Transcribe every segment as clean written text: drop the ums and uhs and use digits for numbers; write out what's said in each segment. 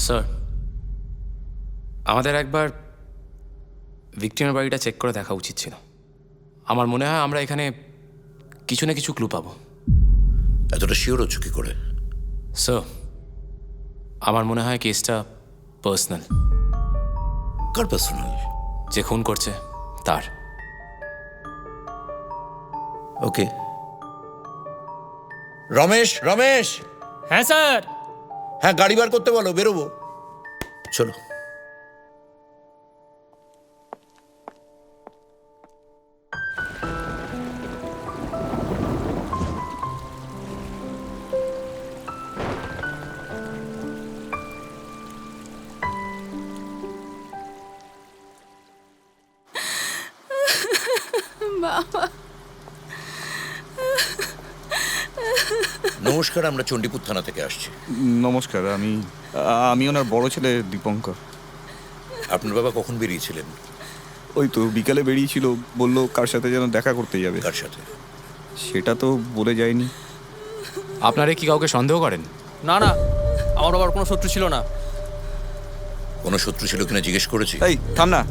Sir, আমাদের একবার ভিক্টিমের বাড়িটা চেক করে দেখা উচিত ছিল। আমার মনে হয় আমরা এখানে কিছু না কিছু ক্লু পাবো। এতটা শিওর হচ্ছ কি করে? স্যার, আমার মনে হয় কেসটা পার্সোনাল। কার পার্সোনাল? যে খুন করছে তার। ওকে। রমেশ, রমেশ! হ্যাঁ স্যার। হ্যাঁ, গাড়ি বার করতে বলো, বেরোবো। চলো। নমস্কার, আমরা চণ্ডীপুর থানা থেকে আসছি। নমস্কার, আমি ওনার বড় ছেলে দীপঙ্কর। আপনার বাবা কখন বেরিয়েছিলেন? ওই তো বিকালে বেরিয়েছিল, বললো কার সাথে যেন দেখা করতে যাবে। কার সাথে? সেটা তো বলে যায়নি। আপনারা কি কাউকে সন্দেহ করেন? না না, আমার বাবার কোনো শত্রু ছিল না। কোনো শত্রু ছিল কিনা জিজ্ঞেস করেছি। এই থাম না।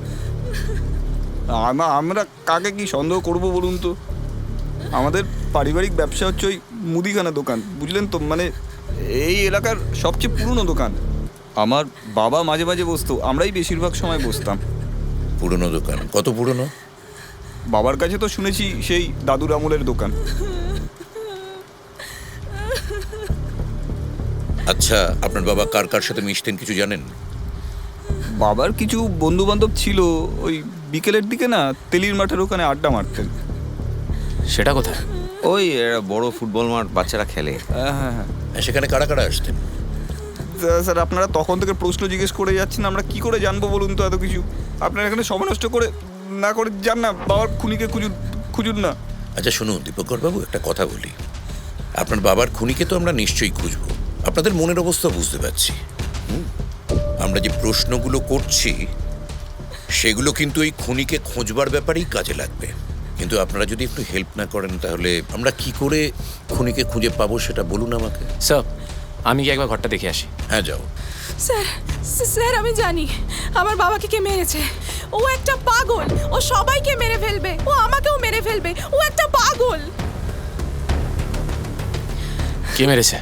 আমরা কাকে কি সন্দেহ করব বলুন তো? আমাদের পারিবারিক ব্যবসা হচ্ছে ওই মুদিখানা দোকান, বুঝলেন তো? মানে এই এলাকার সবচেয়ে পুরনো দোকান। আমার বাবা মাঝে মাঝে বসতো, আমরাই বেশিরভাগ সময় বসতাম। পুরনো দোকান? কত পুরনো? বাবার কাছে তো শুনেছি সেই দাদুর আমলের দোকান। আচ্ছা, আপনার বাবা কার কার সাথে মিশতেন কিছু জানেন? বাবার কিছু বন্ধু বান্ধব ছিল, ওই বিকেলের দিকে না তেলির মাঠের ওখানে আড্ডা মারতেন। সেটা কোথায়? ওই বড় ফুটবল মাঠ, বাচ্চারা খেলে। হ্যাঁ হ্যাঁ হ্যাঁ। সেখানে কারা কারা আসতেন? স্যার, আপনারা তখন থেকে প্রশ্ন জিজ্ঞেস করে যাচ্ছেন, আমরা কি করে জানবো বলুন তো এত কিছু? আপনারা এখানে সময় নষ্ট করে না করে যান না, বাবার খুনিকে খুঁজুন না। আচ্ছা শুনুন দীপঙ্কর বাবু, একটা কথা বলি। আপনার বাবার খুনিকে তো আমরা নিশ্চয়ই খুঁজবো। আপনাদের মনের অবস্থা বুঝতে পারছি। আমরা যে প্রশ্নগুলো করছি সেগুলো কিন্তু এই খুনিকে খোঁজবার ব্যাপারেই কাজে লাগবে। কিন্তু আপনারা যদি একটু হেল্প না করেন তাহলে আমরা কি করে খুনিকে খুঁজে পাবো সেটা বলুন আমাকে। স্যার, আমি কি একবার ঘরটা দেখে আসি? হ্যাঁ, যাও। স্যার, স্যার আমি জানি আমার বাবাকে কে মেরেছে। ও একটা পাগল, ও সবাইকে মেরে ফেলবে, ও আমাকেও মেরে ফেলবে, ও একটা পাগল। কে মেরেছে?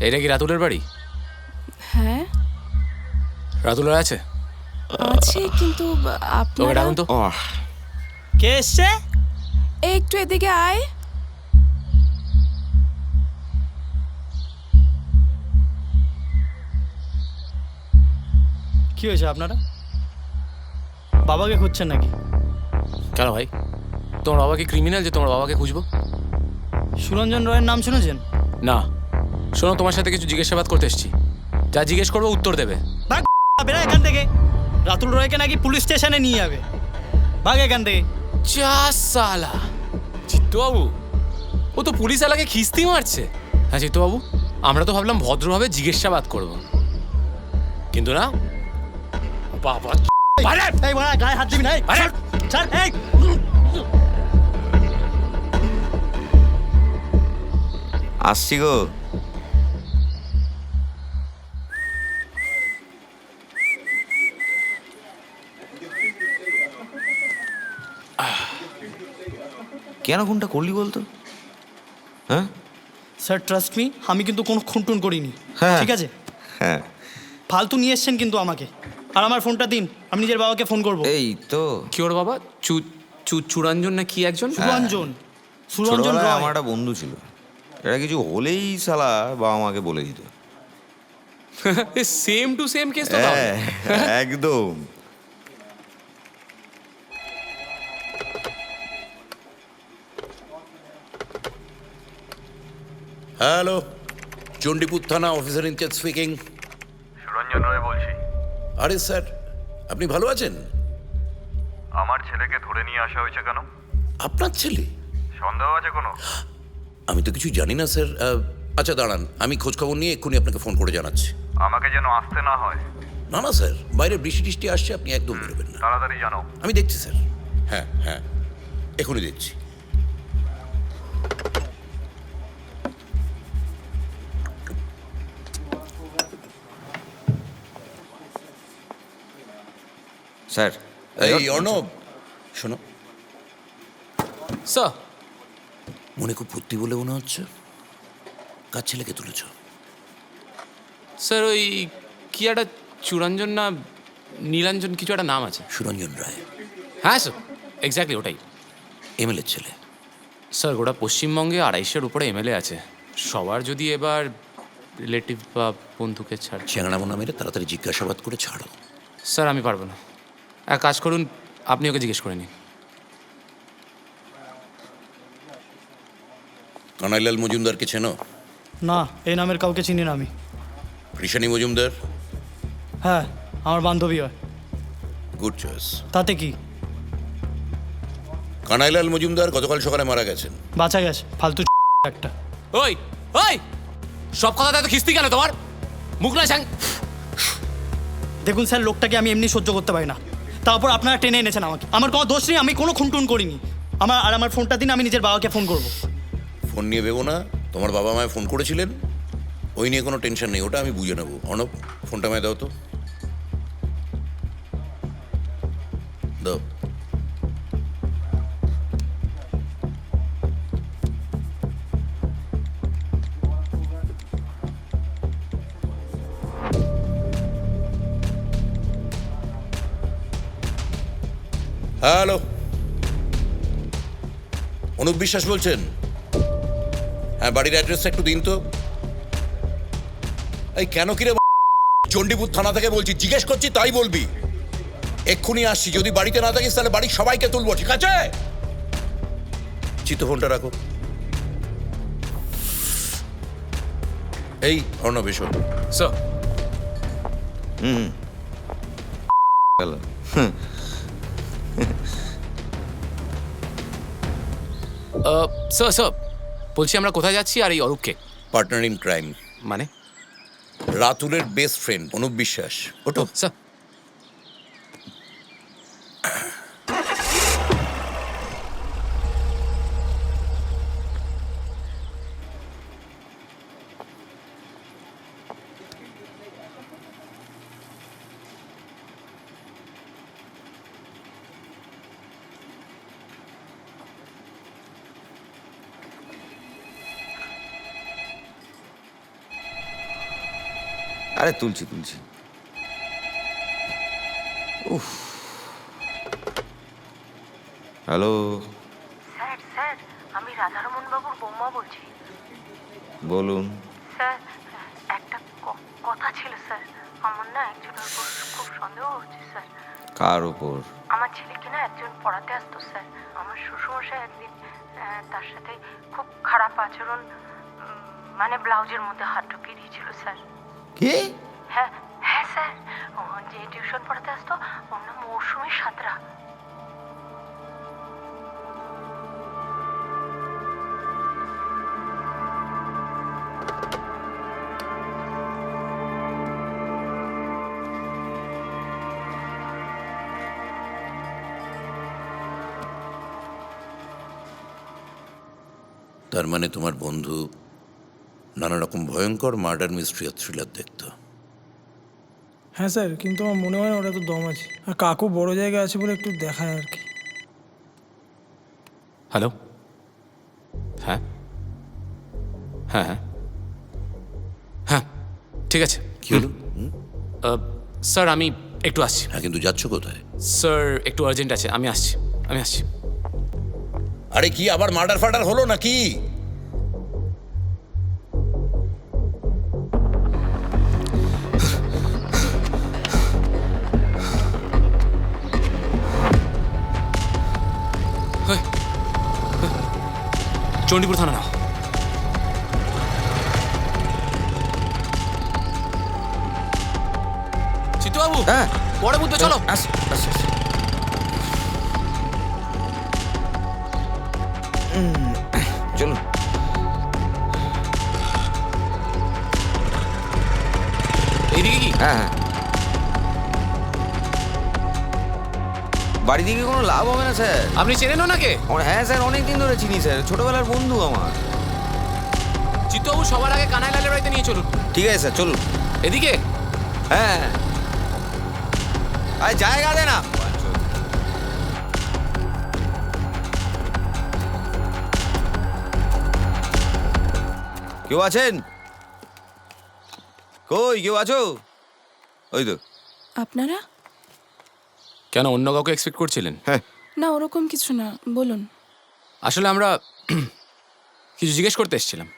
এটা কি রাতুলের বাড়ি? হ্যাঁ রাতুলের আছে? আছে, কিন্তু তোকে ডাকুন তো। কে এসছে? একটু এদিকে আয়। কি হয়েছে আপনারা? বাবাকে খুঁজছেন নাকি? কেন ভাই, তোমার বাবা কি ক্রিমিনাল যে তোমার বাবাকে খুঁজবো? সুরঞ্জন রয়ের নাম শুনেছেন? না। শোনো, তোমার সাথে কিছু জিজ্ঞাসাবাদ করতে এসেছি। যা জিজ্ঞেস করবো উত্তর দেবে। বেরা এখান থেকে। রাতুল রয়কে নাকি পুলিশ স্টেশনে নিয়ে যাবে। ভাগ এখান থেকে। যা সালা! চিত্তবাবু, ও তো পুলিশ এলাকায় খিস্তি মারছে। হ্যাঁ চিত্তবাবু, আমরা তো ভাবলাম ভদ্রভাবে জিজ্ঞাসাবাদ করব, কিন্তু না। বাবা এই বড়া, গায়ে হাত দিবি না। ছাড়, এই। আসছি গো। কেন কোনটা করলি বলতো? হ্যাঁ স্যার, ট্রাস্ট মি, আমি কিন্তু কোনো খুনটুন করিনি। হ্যাঁ। ঠিক আছে? হ্যাঁ। ফালতু নিয়ে এসছেন কিন্তু আমাকে। আর আমার ফোনটা দিন, আমি নিজের বাবাকে ফোন করবো। এই তো কি ওর বাবা? চুরাঞ্জন না কি একজন? সুরঞ্জন ছোটবেলায় রয়। আমার একটা বন্ধু ছিল, এটা কিছু হলেই শালা বাবা মাকে বলে দিত। সেম টু সেম কেস তো। হ্যাঁ, একদম। হ্যালো, চণ্ডীপুর থানা অফিসার ইনচার্জ স্পিকিং। সুরঞ্জন রয় বলছি। আরে স্যার, আপনি ভালো আছেন? আমার ছেলেকে ধরে নিয়ে আসা হয়েছে কেন? আপনার ছেলে? সন্দেহ আছে কোনো? আমি তো কিছু জানি না স্যার। আচ্ছা দাঁড়ান, আমি খোঁজ খবর নিয়ে এক্ষুনি আপনাকে ফোন করে জানাচ্ছি। আমাকে যেন আসতে না হয়। না না স্যার, বাইরে বৃষ্টি টিষ্টি আসছে, আপনি একদম বেরোবেন না। তাড়াতাড়ি জানো। আমি দেখছি স্যার। হ্যাঁ হ্যাঁ, এখনই দেখছি। স্যার এই অর্ণব, শোনো, স্যার মনে খুব ফুর্তি বলে মনে হচ্ছে। কার ছেলেকে তুলেছ? স্যার ওই কি একটা চুরঞ্জন না নীলাঞ্জন কিছু একটা নাম আছে। সুরঞ্জন রায়, হ্যাঁ স্যার, এক্স্যাক্টলি ওটাই। এমএলএর ছেলে। স্যার গোটা পশ্চিমবঙ্গে 250-এর উপরে এমএলএ আছে। সবার যদি এবার রিলেটিভ বা বন্ধুকে ছাড়। চ্যাংড়া মোনা মেরে তাড়াতাড়ি জিজ্ঞাসাবাদ করে ছাড়ো। স্যার আমি পারবো না, এক কাজ করুন, আপনি ওকে জিজ্ঞেস করে নিন। কানাইলাল মজুমদারকে চেনো? না, এই নামের কাউকে চিনি না আমি। কৃষাণী মজুমদার? হ্যাঁ, আমার বান্ধবী হয়। Good choice. তাতে কি? কানাইলাল মজুমদার গতকাল সকালে মারা গেছেন। বাঁচা গেছে, ফালতু একটা। ওই ওই সব কথাটা এত খিস্তি কেন তোমার? মুখ না ছাং। দেখুন স্যার, লোকটাকে আমি এমনি সহ্য করতে পারি না। তারপর আপনারা টেনে এনেছেন আমাকে। আমার কোনো দোষ নেই, আমি কোনো খুনটুন করিনি। আমার ফোনটা দিন, আমি নিজের বাবাকে ফোন করব। ফোন নিয়ে ভেবো না, তোমার বাবা আমায় ফোন করেছিলেন, ওই নিয়ে কোনো টেনশন নেই, ওটা আমি বুঝে নেবো। অর্ণব, ফোনটা আমায় দাও তো। দাও। হ্যালো, অনুপ বিশ্বাস বলছেন? হ্যাঁ, বাড়ির অ্যাড্রেসটা একটু দিন তো। এই কেন কিরে, চণ্ডীপুর থানা থেকে বলছি, জিজ্ঞেস করছি তাই বলবি। এক্ষুনি আসছি, যদি বাড়িতে না থাকিস তাহলে বাড়ির সবাইকে তুলবো, ঠিক আছে? চিত্ত ফোনটা রাখো। এই অর্ণব, এসো। স্যার হ্যালো স্যার স্যার বলছি আমরা কোথায় যাচ্ছি আর এই অরূপকে? পার্টনার ইন ক্রাইম, মানে? রাতুলের বেস্ট ফ্রেন্ড অনুপ বিশ্বাস। ওটো। স্যার আরে তুলছি তুলছি। উফ, হ্যালো, স্যার স্যার আমি রাধারমণ বাবুর বৌমা বলছি। বলুন। স্যার একটা কথা ছিল স্যার। আমার না একজনের উপর খুব সন্দেহ হচ্ছে স্যার। কার ওপর? আমার ছেলেকে না একজন পড়াতে আসতো স্যার। আমার শ্বশুরমশাই একদিন তার সাথে খুব খারাপ আচরণ, মানে ব্লাউজের মধ্যে হাত ঢুকিয়ে দিয়েছিল স্যার। কি? হ্যাঁ হ্যাঁ স্যার, ও যে টিউশন পড়াতে আসতো ওর নাম মৌসুমী সাঁতরা। তার মানে তোমার বন্ধু নানা রকম ভয়ঙ্কর মার্ডার মিস্ট্রি আর থ্রিলার দেখতো। হ্যাঁ স্যার, কিন্তু আমার মনে হয় না ওটা তো দম আছে। আর কাকু বড় জায়গায় আছে বলে একটু দেখায় আর কি। হ্যালো, হ্যাঁ হ্যাঁ হ্যাঁ হ্যাঁ ঠিক আছে। কি হলো? স্যার আমি একটু আসছি। হ্যাঁ, কিন্তু যাচ্ছ কোথায়? স্যার একটু আর্জেন্ট আছে, আমি আসছি। আরে কি আবার মার্ডার ফার্ডার হলো নাকি? চণ্ডীপুর থানা নাও। চিত্তবাবু, হ্যাঁ পরে বুঝবে, চলো। আস আস আস। চলুন। এইদিকে কি? হ্যাঁ হ্যাঁ, বাড়ি থেকে কোনো লাভ হবে না স্যার। আপনি চেনেন ওনাকে? হ্যাঁ স্যার, অনেক দিন ধরে চিনি স্যার, ছোটবেলার বন্ধু আমার। চিত্তবাবু, সবার আগে কানাইলালের বাড়িতে নিয়ে চলুন। ঠিক আছে স্যার, চলুন। এদিকে? হ্যাঁ, আরে জায়গা দে না। কেউ আছেন? কই কেউ আছো? ওই তো। আপনারা? কেন, অন্য কাউকে এক্সপেক্ট করছিলেন? না, ওরকম কিছু না, বলুন। আসলে আমরা কিছু জিজ্ঞেস করতে এসেছিলাম।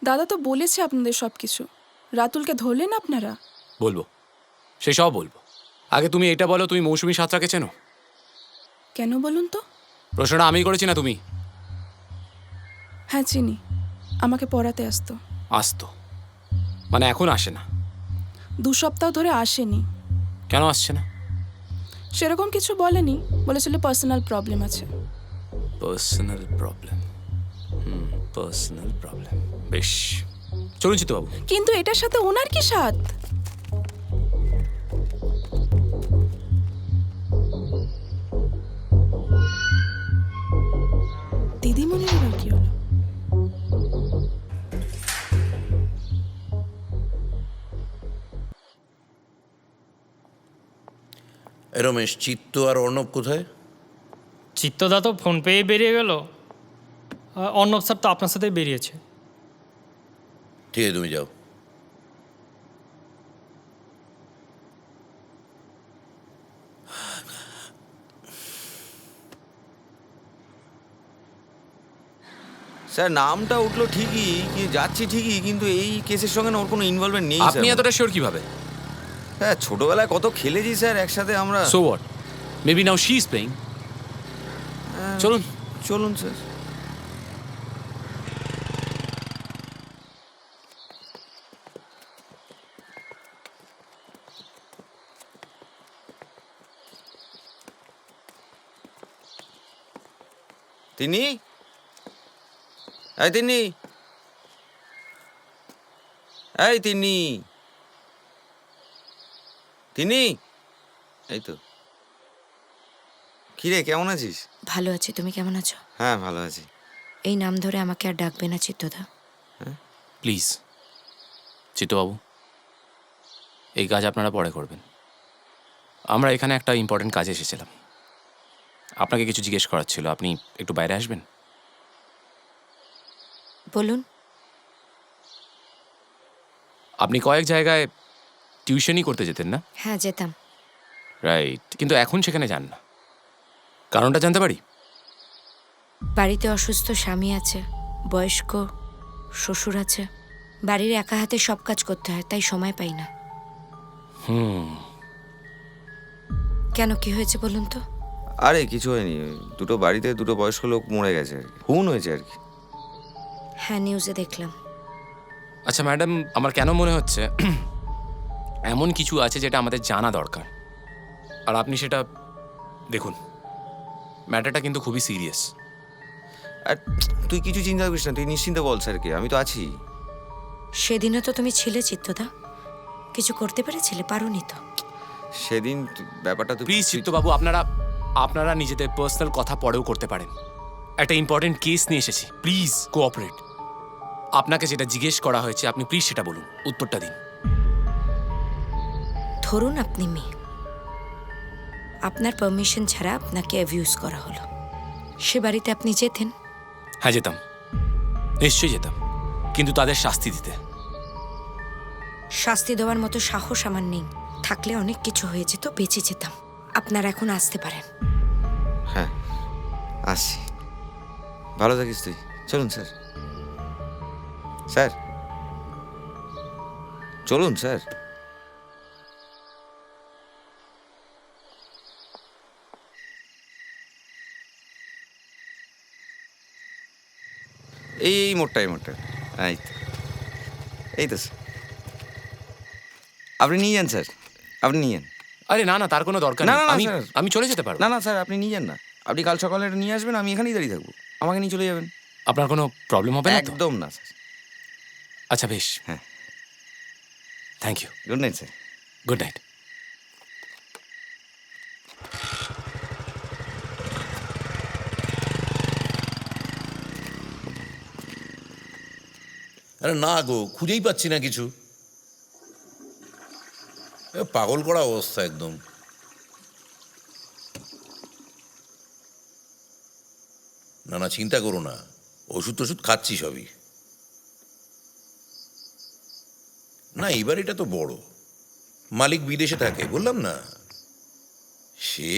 দাদা তো বলেছে আপনাদের সব কিছু। রাতুলকে ধরলেন আপনারা? বলবো, সেসব বলবো। আগে তুমি এটা বলো, তুমি মৌসুমী সাঁতরাকে চেনো? কেন বলুন তো? প্রশ্নটা আমি করেছি না তুমি? হ্যাঁ চিনি, আমাকে পড়াতে আসতো। আসতো মানে এখন আসে না? 2 সপ্তাহ ধরে আসেনি। কেন আসছে না? সেরকম কিছু বলেনি, বলেছিল পার্সোনাল প্রবলেম আছে। Personal problem? পার্সোনাল প্রবলেম, বেশ। চলুন চিত্তবাবু। কিন্তু এটার সাথে ওনার কি সাথ? দিদিমণির আবার কি হলো? রমেশ, চিত্ত আর অর্ণব কোথায়? চিত্তদা তো ফোন পেয়ে বেরিয়ে গেল। অর্ণব স্যার তো আপনার সাথেই বেরিয়েছে। ঠিক আছে, তুমি যাও। স্যার নামটা উঠলো ঠিকই, কি যাচ্ছি ঠিকই, কিন্তু এই কেসের সঙ্গে না ওর কোনো ইনভলভমেন্ট নেই আপনি স্যার। এতটা শিওর কিভাবে? হ্যাঁ, ছোটবেলায় কত খেলেছি স্যার একসাথে আমরা। So what, maybe now she is playing. চলুন। চলুন স্যার। তিনি এই তিনি এই তিনি তিনি এই তো। কিরে, কেমন আছিস? ভালো আছি, তুমি কেমন আছো? হ্যাঁ, ভালো আছি। এই নাম ধরে আমাকে আর ডাকবে না চিত্তদা। প্লিজ চিত্তবাবু, এই কাজ আপনারা পরে করবেন। আমরা এখানে একটা ইম্পর্টেন্ট কাজে এসেছিলাম। আপনাকে কিছু জিজ্ঞেস করার ছিল, আপনি একটু বাইরে আসবেন? বলুন। আপনি কয়েক জায়গায় টিউশনই করতে যেতেন না? হ্যাঁ, যেতাম। রাইট, কিন্তু এখন সেখানে যান না, কারণটা জানতে পারি? বাড়িতে অসুস্থ স্বামী আছে, বয়স্ক শ্বশুর আছে, বাড়ির একা হাতে সব কাজ করতে হয়, তাই সময় পাই না। কেন, কি হয়েছে বলুন তো? আরে কিছু হয়নি, দুটো বাড়িতে দুটো বয়স্ক লোক মরে গেছে আর কি, খুন হয়েছে আর কি। হ্যাঁ, নিউজে দেখলাম। আচ্ছা ম্যাডাম, আমার কেন মনে হচ্ছে এমন কিছু আছে যেটা আমাদের জানা দরকার, আর আপনি সেটা দেখুন। ম্যাটারটা কিন্তু খুবই সিরিয়াস। আর তুই কিছু চিন্তা করিস না, তুই নিশ্চিন্তে বল স্যারকে, আমি তো আছি। সেদিনও তো তুমি ছিলে চিত্তদা, কিছু করতে পেরেছিলে? পারোনি তো। সেদিন ব্যাপারটা তুই প্লিজ চিত্তবাবু, আপনারা নিজেদের পার্সোনাল কথা পরেও করতে পারেন। একটা ইম্পর্টেন্ট কেস নিয়ে এসেছি, প্লিজ কোঅপারেট। আপনাকে যেটা জিজ্ঞেস করা হয়েছে আপনি প্লিজ সেটা বলুন, উত্তরটা দিন। ধরুন আপনি মেয়ে, আপনার পারমিশন ছাড়া আপনাকে অ্যাবিউজ করা হলো, সে বাড়িতে আপনি যেতেন? হ্যাঁ যেতাম, নিশ্চয়ই যেতাম, কিন্তু তাদের শাস্তি দিতে। শাস্তি দেওয়ার মতো সাহস আমার নেই, থাকলে অনেক কিছু হয়ে যেত, বেঁচে যেতাম। আপনারা এখন আসতে পারেন। হ্যাঁ আসছি, ভালো থাকিস তুই। চলুন স্যার। স্যার চলুন স্যার। এই মোটটা, এই মোটটা, এই তো, এই তো স্যার। আপনি নিয়ে যান স্যার, আপনি নিয়ে যান। আরে না না, তার কোনো দরকার না, নেই, না, না, আমি স্যার। আমি চলে যেতে পারবো। না না স্যার, আপনি নিয়ে যান না, আপনি কাল সকালে এটা নিয়ে আসবেন, আমি এখানেই দাঁড়িয়ে থাকবো, আমাকে নিয়ে চলে যাবেন। আপনার কোনো প্রবলেম হবে না তো? একদম না স্যার। আচ্ছা বেশ, হ্যাঁ। Thank you. Good night sir. Good night. আরে না গো, খুঁজেই পাচ্ছি না কিছু। পাগল করা অবস্থা একদম। না না, চিন্তা করো না, ওষুধ টষুধ খাচ্ছি সবই। না এবার এটা তো বড়, মালিক বিদেশে থাকে বললাম না, সে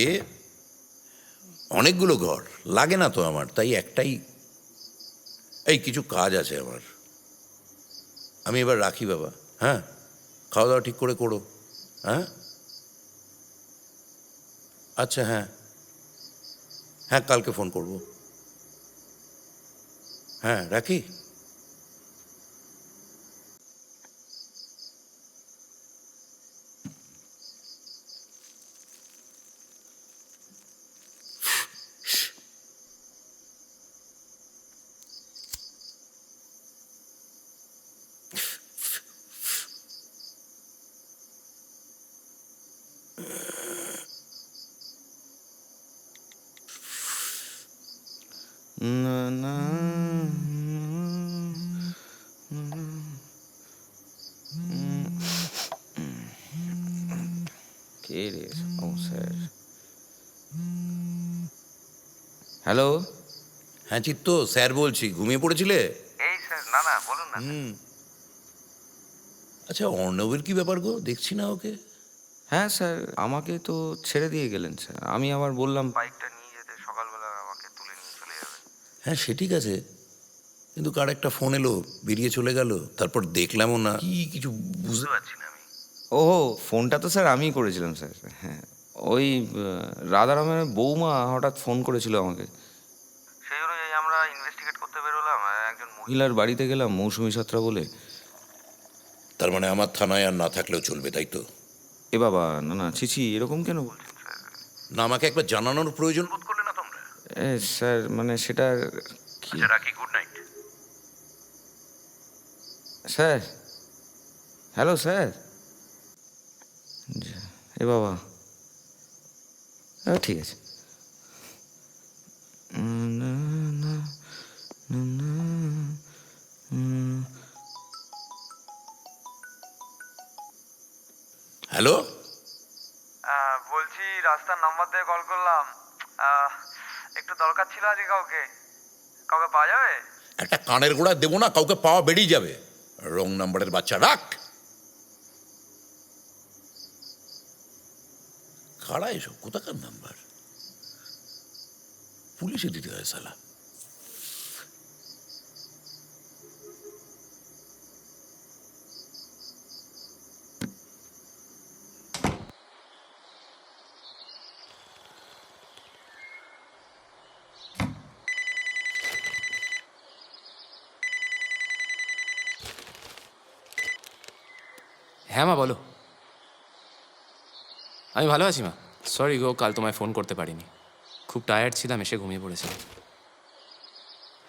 অনেকগুলো ঘর লাগে না তো আমার, তাই একটাই। এই কিছু কাজ আছে আমার, আমি এবার রাখি বাবা। হ্যাঁ, খাওয়া দাওয়া ঠিক করে করো। হ্যাঁ আচ্ছা, হ্যাঁ হ্যাঁ, কালকে ফোন করব। হ্যাঁ রাখি। না না কে রে? ও স্যার। হ্যালো। হ্যাঁ চিত্ত, স্যার বলছি। ঘুমিয়ে পড়েছিলে? এই স্যার, না না, বলুন না। আচ্ছা, অর্ণবের কি ব্যাপার গো? দেখছি না ওকে। হ্যাঁ স্যার, আমাকে তো ছেড়ে দিয়ে গেলেন স্যার। আমি আবার বললাম বাইকটা নিয়ে যেতে সকালবেলা আমাকে তুলে নিয়ে চলে যাবে। হ্যাঁ সে ঠিক আছে, কিন্তু কার একটা ফোন এলো, বেরিয়ে চলে গেল, তারপর দেখলামও না কি, কিছু বুঝতে পারছি না আমি। ওহো, ফোনটা তো স্যার আমিই করেছিলাম স্যার। হ্যাঁ, ওই রাধারামের বৌমা হঠাৎ ফোন করেছিল আমাকে। সেই অনুযায়ী আমরা ইনভেস্টিগেট করতে বেরোলাম। একজন মহিলার বাড়িতে গেলাম, মৌসুমী সাত্রা বলে। তার মানে আমার থানায় আর না থাকলেও চলবে, তাই তো? এ বাবা, না না, ছিছি, এরকম কেন বলছেন স্যার? না, আমাকে একবার জানানোর প্রয়োজন বোধ করলে না তোমরা? স্যার মানে সেটা কি? আচ্ছা রাখি, good night. Sir, hello sir. এ বাবা, ঠিক আছে। না না না হ্যালো, বলছি রাস্তার নাম্বার দিয়ে কল করলাম। একটু দরকার ছিল আজকে, কাউকে পাওয়া যাবে? একটা কানের গোড়া দেবো না, কাউকে পাওয়া বেরিয়ে যাবে। রং নাম্বারের বাচ্চা, রাখ। কারা এসব? কোথাকার নাম্বার? পুলিশে দিতে হয় সালা। হ্যাঁ মা বলো। আমি ভালো আছি মা। সরি গো, কাল তোমায় ফোন করতে পারিনি, খুব টায়ার্ড ছিলাম, এসে ঘুমিয়ে পড়েছিলাম।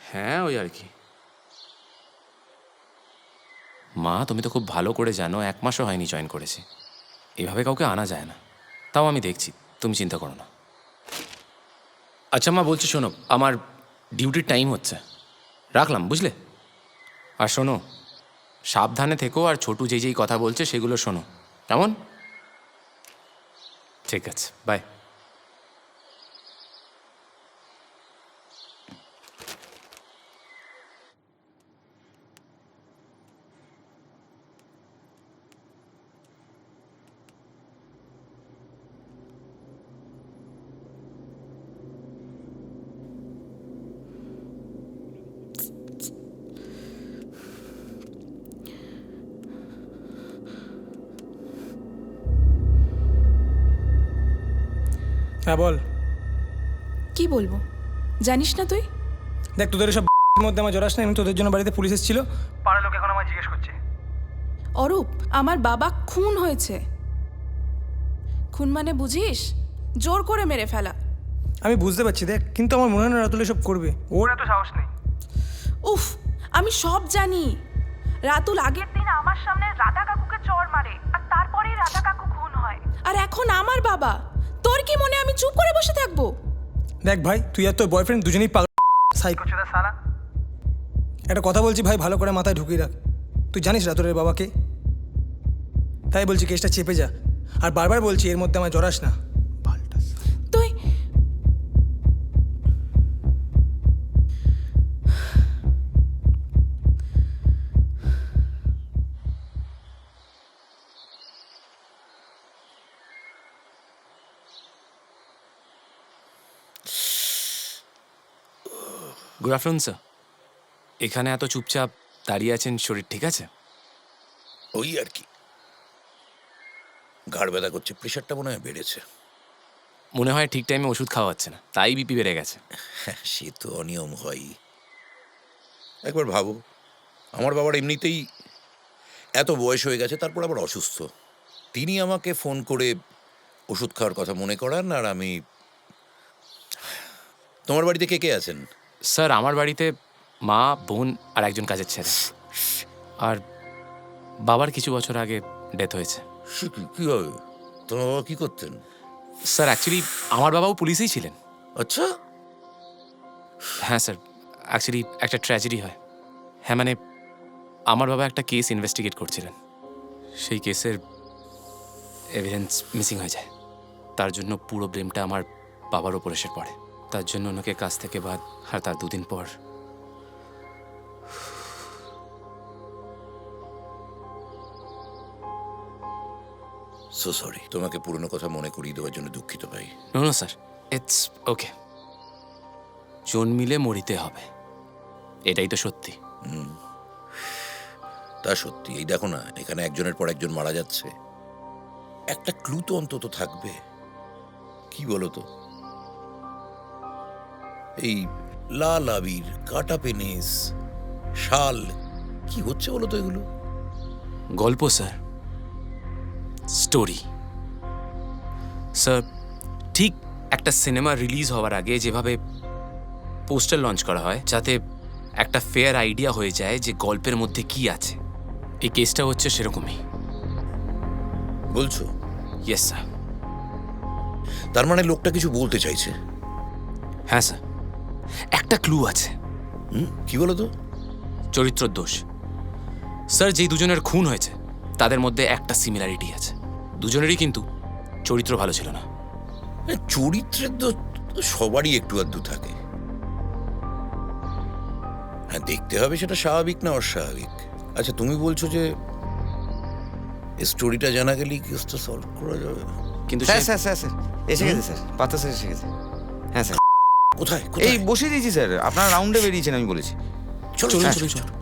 হ্যাঁ ওই আর কি। মা তুমি তো খুব ভালো করে জানো 1 মাসও হয়নি জয়েন করেছি, এভাবে কাউকে আনা যায় না। তাও আমি দেখছি, তুমি চিন্তা করো না। আচ্ছা মা বলছি শোনো, আমার ডিউটির টাইম হচ্ছে, রাখলাম বুঝলে। আর শোনো, সাবধানে থেকো, আর ছোটু যেই কথা বলছে সেগুলো শোনো, কেমন? ঠিক আছে, বাই। হ্যাঁ বল। কি বলবো জানিস না তুই? দেখ, তোদের সব মধ্যে আমার জড়াস না, এবং তোদের জন্য বাড়িতে পুলিশ এসেছিল। পাড়ার লোক এখন আমায় জিজ্ঞেস করছে। অরূপ, আমার বাবা খুন হয়েছে। খুন মানে বুঝিস? জোর করে মেরে ফেলা। আমি বুঝতে পারছি দেখ, কিন্তু আমার মনে হয় না রাতুল এসব করবে। ওর এত সাহস নেই। উফ, আমি সব জানি। রাতুল আগের দিন আমার সামনে রাধা কাকুকে চড় মারে, আর তারপরেই রাধা কাকু খুন হয়। আর এখন আমার বাবা। তোর কি মনে আমি চুপ করে বসে থাকবো? দেখ ভাই, তুই আর তোর বয়ফ্রেন্ড দুজনেই পাগল সাইকো। কোচুদা সালা। একটা কথা বলছি ভাই, ভালো করে মাথায় ঢুকিয়ে রাখ। তুই জানিস রাতুলের বাবাকে? তাই বলছি কেসটা চেপে যা। আর বারবার বলছি এর মধ্যে আমার জড়াস না। তুই গুড আফটারনুন স্যার। এখানে এত চুপচাপ দাঁড়িয়ে আছেন, শরীর ঠিক আছে? ওই আর কি, ঘাড় ব্যথা করছে, প্রেশারটা মনে হয় বেড়েছে। মনে হয় ঠিক টাইমে ওষুধ খাওয়া হচ্ছে না, তাই বিপি বেড়ে গেছে। হ্যাঁ, সে তো অনিয়ম হয়ই। একবার ভাবো, আমার বাবার এমনিতেই এত বয়স হয়ে গেছে, তারপর আবার অসুস্থ। তিনি আমাকে ফোন করে ওষুধ খাওয়ার কথা মনে করান, আর আমি... তোমার বাড়িতে কে কে আছেন? স্যার আমার বাড়িতে মা, বোন আর একজন কাজের ছেলে। আর বাবার কিছু বছর আগে ডেথ হয়েছে। সে কি হবে? তোমার বাবা কি করতেন? স্যার অ্যাকচুয়ালি আমার বাবাও পুলিশেই ছিলেন। আচ্ছা, হ্যাঁ স্যার, অ্যাকচুয়ালি একটা ট্র্যাজেডি হয়। হ্যাঁ মানে আমার বাবা একটা কেস ইনভেস্টিগেট করছিলেন, সেই কেসের এভিডেন্স মিসিং হয়ে যায়। তার জন্য পুরো ব্লেমটা আমার বাবার ওপর এসে পড়ে। তার জন্য ওনাকে কাজ থেকে বাদ, আর তার দুদিন পর সো সরি। তোমাকে পুরনো কথা মনে করিয়ে দেওয়ার জন্য দুঃখিত ভাই। No no sir, it's okay. জন্মিলে মরিতে হবে, এটাই তো সত্যি। তা সত্যি। এই দেখো না, এখানে একজনের পর একজন মারা যাচ্ছে, একটা ক্লু তো অন্তত থাকবে। কি বলো তো? এই লাল আবির, কাটা পেনিস, শাল, কি হচ্ছে বলো তো এগুলো? গল্প স্যার, স্টোরি। স্যার ঠিক একটা সিনেমা রিলিজ হওয়ার আগে যেভাবে পোস্টার লঞ্চ করা হয়, যাতে একটা ফেয়ার আইডিয়া হয়ে যায় যে গল্পের মধ্যে কি আছে, এই কেসটা হচ্ছে সেরকমই। বলছো? Yes sir. তার মানে লোকটা কিছু বলতে চাইছে? হ্যাঁ স্যার, একটা ক্লু আছে। কি বলো তো? চরিত্র দোষ। স্যার যেই দুজনের খুন হয়েছে তাদের মধ্যে একটা সিমিলারিটি আছে, দুজনেরই কিন্তু চরিত্র ভালো ছিল না। চরিত্রের তো সবারই একটু আধটু থাকে। হ্যাঁ, দেখতে হবে সেটা স্বাভাবিক না অস্বাভাবিক। আচ্ছা, তুমি বলছো যে এই স্টোরিটা জানা গেলেই কেসটা সলভ করা যাবে? কিন্তু স্যার স্যার স্যার স্যার এসে গেছে স্যার, পাতা স্যার এসে গেছে। হ্যাঁ স্যার, কোথায় এই কোথায়? বসে দিয়েছি স্যার, আপনার রাউন্ডে বেরিয়েছেন আমি বলেছি। চলো চলুন চলো চলুন চলো। চলুন।